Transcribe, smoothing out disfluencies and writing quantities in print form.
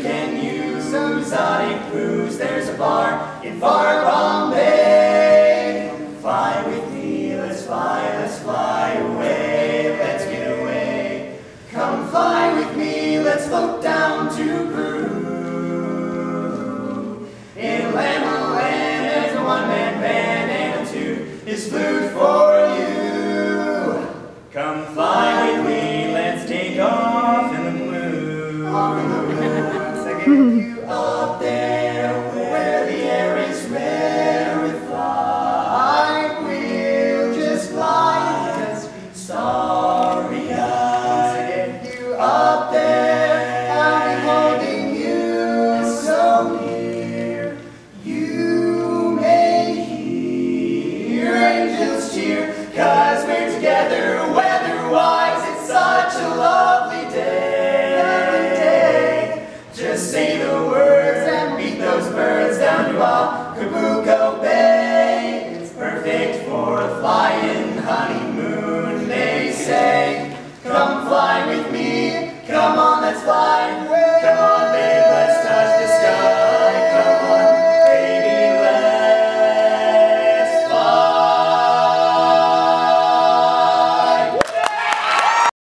can use. Exotic booze, there's a bar in far Bombay. Fly with me, let's fly away. Let's get away. Come fly with me, let's float down to Peru. In Lama Land, there's a one-man band and a tune is flute for you. Come fly with me, let's take off in the blue. Off in the blue, once I get you up there.